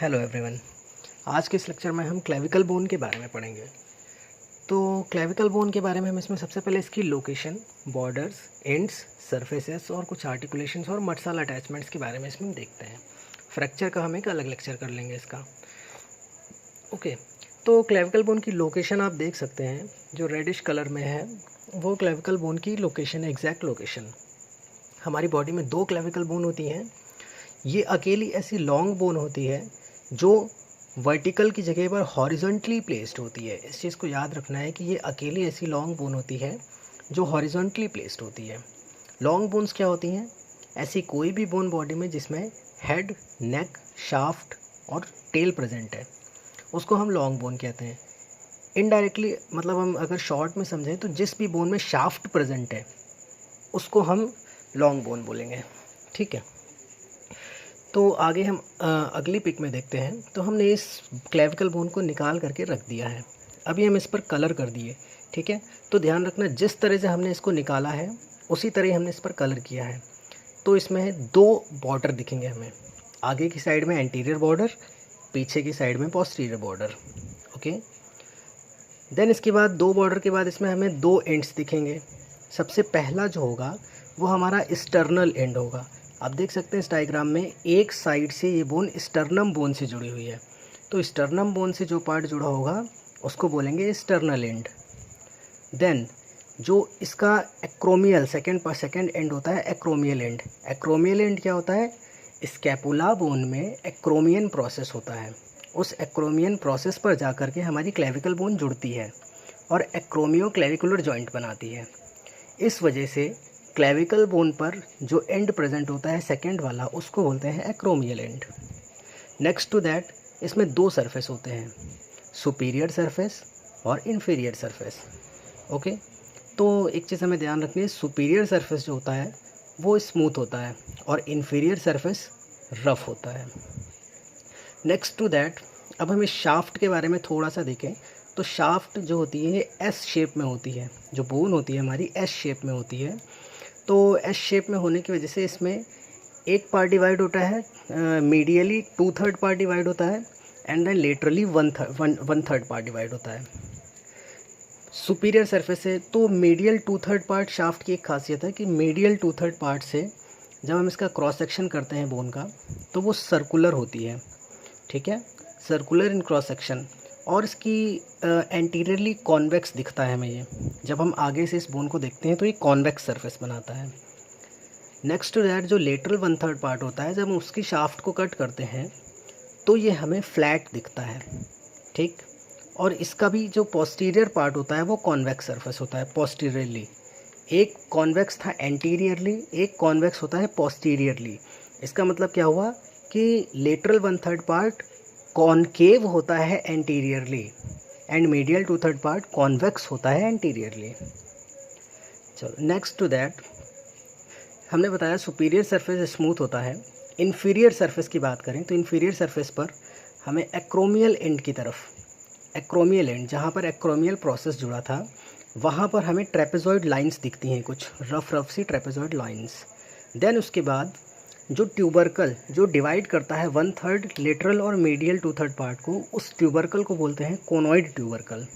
Hello everyone. आज के इस लेक्चर में हम क्लेविकल बोन के बारे में पढ़ेंगे। तो क्लेविकल बोन के बारे में हम इसमें सबसे पहले इसकी लोकेशन, बॉर्डर्स, एंड्स, सरफेसेस और कुछ आर्टिकुलेशंस और मसल अटैचमेंट्स के बारे में इसमें देखते हैं। फ्रैक्चर का हम एक अलग लेक्चर कर लेंगे इसका। ओके, तो क्लेविकल बोन की लोकेशन आप देख सकते हैं, जो रेडिश कलर में है वो क्लेविकल बोन की लोकेशन है, एग्जैक्ट लोकेशन। हमारी बॉडी में 2 क्लेविकल बोन होती हैं। ये अकेली ऐसी लॉन्ग बोन होती है जो वर्टिकल की जगह पर हॉरिजॉन्टली प्लेस्ड होती है। इस चीज़ को याद रखना है कि ये अकेली ऐसी लॉन्ग बोन होती है जो हॉरिजॉन्टली प्लेस्ड होती है। लॉन्ग बोन्स क्या होती हैं? ऐसी कोई भी बोन बॉडी में जिसमें हेड, नेक, शाफ्ट और टेल प्रेजेंट है, उसको हम लॉन्ग बोन कहते हैं। इनडायरेक्टली मतलब हम अगर शॉर्ट में समझें तो जिस भी बोन में शाफ्ट प्रेजेंट है उसको हम लॉन्ग बोन बोलेंगे। ठीक है, तो आगे हम अगली पिक में देखते हैं। तो हमने इस क्लेविकल बोन को निकाल करके रख दिया है। अभी हम इस पर कलर कर दिए। ठीक है, तो ध्यान रखना, जिस तरह से हमने इसको निकाला है उसी तरह हमने इस पर कलर किया है। तो इसमें 2 बॉर्डर दिखेंगे हमें, आगे की साइड में एंटीरियर बॉर्डर, पीछे की साइड में पोस्टीरियर बॉर्डर। ओके, देन इसके बाद 2 बॉर्डर के बाद इसमें हमें 2 एंड्स दिखेंगे। सबसे पहला जो होगा वो हमारा स्टर्नल एंड होगा। आप देख सकते हैं इस डायग्राम में एक साइड से ये बोन स्टर्नम बोन से जुड़ी हुई है, तो स्टर्नम बोन से जो पार्ट जुड़ा होगा उसको बोलेंगे स्टर्नल एंड। देन जो इसका एक्रोमियल सेकेंड एंड होता है, एक्रोमियल एंड। एक्रोमियल एंड क्या होता है? स्कैपुला बोन में एक्रोमियन प्रोसेस होता है। उस एक्रोमियन प्रोसेस पर जा कर के हमारी क्लेविकल बोन जुड़ती है और एक्रोमियो क्लेविकुलर जॉइंट बनाती है। इस वजह से क्लेविकल बोन पर जो एंड प्रेजेंट होता है सेकेंड वाला, उसको बोलते हैं acromial end. Next to that इसमें 2 सरफेस होते हैं, सुपीरियर सरफेस और इन्फीरियर सरफेस। ओके, तो एक चीज़ हमें ध्यान रखनी है, सुपीरियर सरफेस जो होता है वो स्मूथ होता है और इन्फीरियर सरफेस रफ होता है। नेक्स्ट टू दैट अब हम इस शाफ्ट के बारे में थोड़ा सा देखें। तो शाफ्ट जो होती है एस शेप में होती है, जो बोन होती है हमारी एस शेप में होती है। तो एस शेप में होने की वजह से इसमें एक पार्ट डिवाइड होता है, मीडियली 2/3 पार्ट डिवाइड होता है and then laterally 1/3 part divide होता है। सुपीरियर सरफेस है तो मीडियल 2/3 पार्ट शाफ्ट की एक खासियत है कि मीडियल 2/3 पार्ट से जब हम इसका क्रॉस सेक्शन करते हैं बोन का तो वो सर्कुलर होती है। ठीक है, सर्कुलर इन क्रॉस सेक्शन, और इसकी एंटीरियरली कॉन्वेक्स दिखता है हमें ये। जब हम आगे से इस बोन को देखते हैं तो ये कॉन्वेक्स सरफेस बनाता है। नेक्स्ट टू दैट जो लेटरल 1/3 पार्ट होता है, जब हम उसकी शाफ्ट को कट करते हैं तो ये हमें फ्लैट दिखता है। ठीक, और इसका भी जो पोस्टीरियर पार्ट होता है वो कॉन्वेक्स सरफेस होता है पोस्टीरियरली। एक कॉन्वेक्स था एंटीरियरली, एक कॉन्वेक्स होता है पोस्टीरियरली। इसका मतलब क्या हुआ कि लेटरल 1/3 पार्ट कॉनकेव होता है anteriorly and medial 2/3 part convex होता है एंटीरियरली। चलो नेक्स्ट टू दैट हमने बताया सुपीरियर सरफेस स्मूथ होता है। इन्फीरियर सरफेस की बात करें तो इन्फीरियर सरफेस पर हमें एक्रोमियल एंड की तरफ, एक्रोमियल एंड जहाँ पर एक्रोमियल प्रोसेस जुड़ा था वहाँ पर हमें ट्रेपेजॉइड लाइंस दिखती हैं, कुछ रफ सी ट्रेपेजॉइड लाइंस। देन उसके बाद जो ट्यूबरकल जो डिवाइड करता है 1/3 लेटरल और मीडियल 2/3 पार्ट को, उस ट्यूबरकल को बोलते हैं कोनॉइड ट्यूबरकल।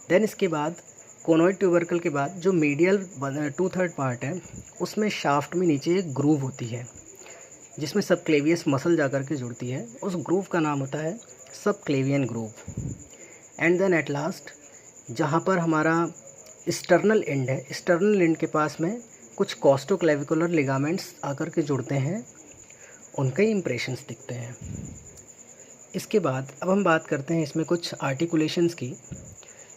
देन इसके बाद कोनॉइड ट्यूबरकल के बाद जो मीडियल 2/3 पार्ट है उसमें शाफ्ट में नीचे एक ग्रूव होती है जिसमें सबक्लेवियस मसल जाकर के जुड़ती है। उस ग्रूव का नाम होता है subclavian groove. And then at last जहाँ पर हमारा स्टर्नल एंड है, स्टर्नल एंड के पास में कुछ कॉस्टोक्लेविकुलर लिगामेंट्स आकर के जुड़ते हैं, उनके इंप्रेशंस दिखते हैं। इसके बाद अब हम बात करते हैं इसमें कुछ आर्टिकुलेशंस की।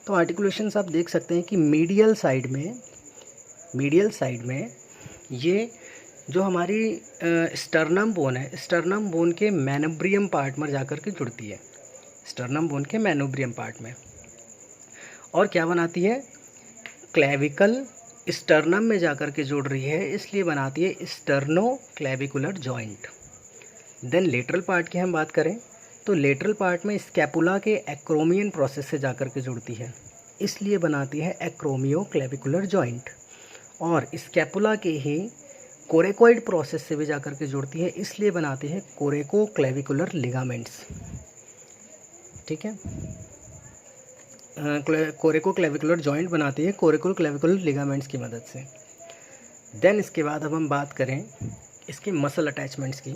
तो आर्टिकुलेशंस आप देख सकते हैं कि मीडियल साइड में ये जो हमारी स्टर्नम बोन है, स्टर्नम बोन के मैनोब्रियम पार्ट में जाकर के जुड़ती है, स्टर्नम बोन के मैनोब्रियम पार्ट में, और क्या बनाती है? क्लेविकल स्टर्नम में जाकर के जुड़ रही है, इसलिए बनाती है sternoclavicular joint. Then lateral part की हम बात करें तो लेटरल पार्ट में स्कैपुला के एक्रोमियन प्रोसेस से जाकर के जुड़ती है, इसलिए बनाती है एक्रोमियो क्लेविकुलर जॉइंट। और स्कैपुला के ही कोरेकोइड प्रोसेस से भी जाकर के जुड़ती है, इसलिए बनाती है कोरेको क्लेविकुलर लिगामेंट्स। ठीक है, कोरेको क्लेविकुलर जॉइंट बनाती है कोरेको क्लेविकुलर लिगामेंट्स की मदद से। देन इसके बाद अब हम बात करें इसके मसल अटैचमेंट्स की।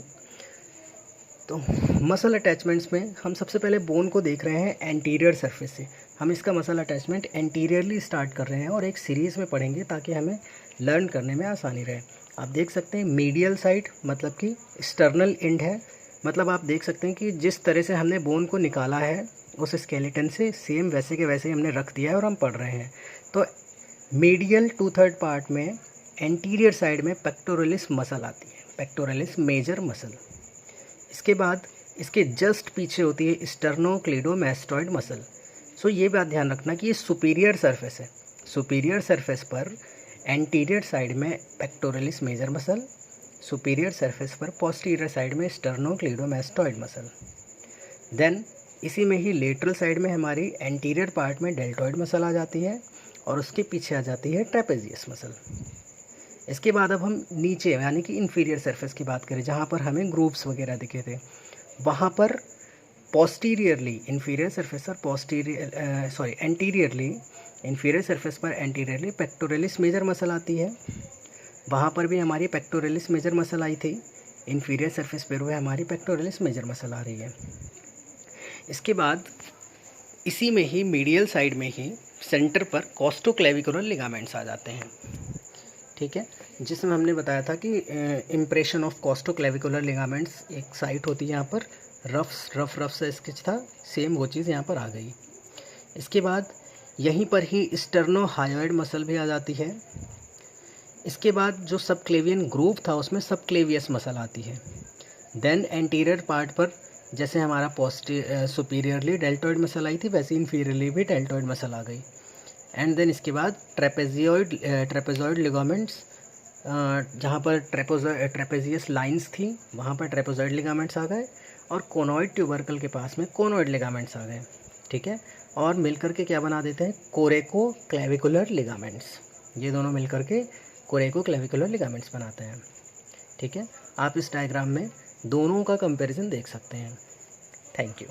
तो मसल अटैचमेंट्स में हम सबसे पहले बोन को देख रहे हैं एंटीरियर सरफेस से। हम इसका मसल अटैचमेंट एंटीरियरली स्टार्ट कर रहे हैं और एक सीरीज़ में पढ़ेंगे ताकि हमें लर्न करने में आसानी रहे। आप देख सकते हैं मीडियल साइड मतलब कि स्टर्नल एंड है, मतलब आप देख सकते हैं कि जिस तरह से हमने बोन को निकाला है उस स्केलेटन से सेम वैसे के वैसे ही हमने रख दिया है और हम पढ़ रहे हैं। तो मीडियल 2/3 पार्ट में एंटीरियर साइड में पेक्टोरलिस मसल आती है, पेक्टोरलिस मेजर मसल। इसके बाद इसके जस्ट पीछे होती है स्टर्नोक्लीडोमास्टोइड मसल। सो ये बात ध्यान रखना कि ये सुपीरियर सरफेस है, सुपीरियर सरफेस पर एंटीरियर साइड में pectoralis major muscle, superior surface पर पोस्टीरियर साइड में स्टर्नोक्लीडोमास्टोइड मसल। देन इसी में ही लेटरल साइड में हमारी एंटीरियर पार्ट में डेल्टॉइड मसल आ जाती है और उसके पीछे आ जाती है ट्रेपेजियस मसल। इसके बाद अब हम नीचे यानी कि इंफीरियर सरफेस की बात करें, जहाँ पर हमें ग्रूव्स वगैरह दिखे थे, वहाँ पर पोस्टीरियरली इंफीरियर सरफेस पर एंटीरियरली इंफीरियर सरफेस पर एंटीरियरली पेक्टोरलिस मेजर मसल आती है। वहाँ पर भी हमारी पेक्टोरलिस मेजर मसल आई थी, इंफीरियर सरफेस पर हुए हमारी पेक्टोरलिस मेजर मसल आ रही है। इसके बाद इसी में ही मीडियल साइड में ही सेंटर पर कोस्टोक्लेविकुलर लिगामेंट्स आ जाते हैं। ठीक है, जिसमें हमने बताया था कि इम्प्रेशन ऑफ कोस्टोक्लेविकुलर लिगामेंट्स एक साइट होती है, यहाँ पर रफ सा स्केच था, सेम वो चीज़ यहाँ पर आ गई। इसके बाद यहीं पर ही स्टर्नोहायोइड मसल भी आ जाती है। इसके बाद जो सबक्लेवियन ग्रूव था उसमें सबक्लेवियस मसल आती है। देन एंटीरियर पार्ट पर जैसे हमारा सुपीरियरली डेल्टॉइड मसल आई थी वैसे इंफीरियरली भी डेल्टॉइड मसल आ गई। एंड देन इसके बाद ट्रेपेजॉइड लिगामेंट्स, जहाँ पर ट्रेपेजियस लाइंस थी वहाँ पर ट्रेपेजॉइड लिगामेंट्स आ गए और कोनॉइड ट्यूबरकल के पास में कोनॉइड लिगामेंट्स आ गए। ठीक है, और मिलकर के क्या बना देते हैं कोरेको क्लेविकुलर लिगामेंट्स। ये दोनों मिलकर के कोरेको क्लेविकुलर लिगामेंट्स बनाते हैं। ठीक है, आप इस डायग्राम में दोनों का कंपैरिजन देख सकते हैं। Thank you.